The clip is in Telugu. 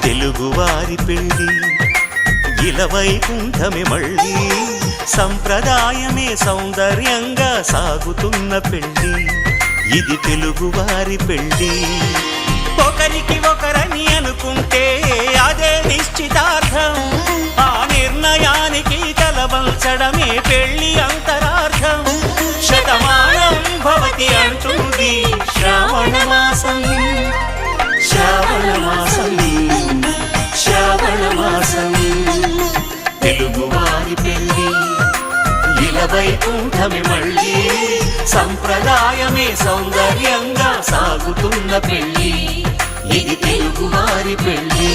తెలుగువారి పెళ్ళి ఇలవైకుంఠమే మళ్ళీ సంప్రదాయమే సౌందర్యంగా సాగుతున్న పెళ్ళి ఇది తెలుగువారి పెళ్ళి ఒకరికి ఒకరని అనుకుంటే అదే నిశ్చితార్థం ఆ నిర్ణయానికి తలవంచడమే పెళ్ళి అంతరార్థం శతమానం భవతి అంటుంది శ్రావణ మాసం శ్రావణ మాసం శ్రావణ మాసం తెలుగువారి పెళ్ళి ఇలవైకుంఠమే మళ్ళీ సంప్రదాయమే సౌందర్యంగా సాగుతున్న పెళ్ళి ఇది తెలుగువారి పెళ్ళి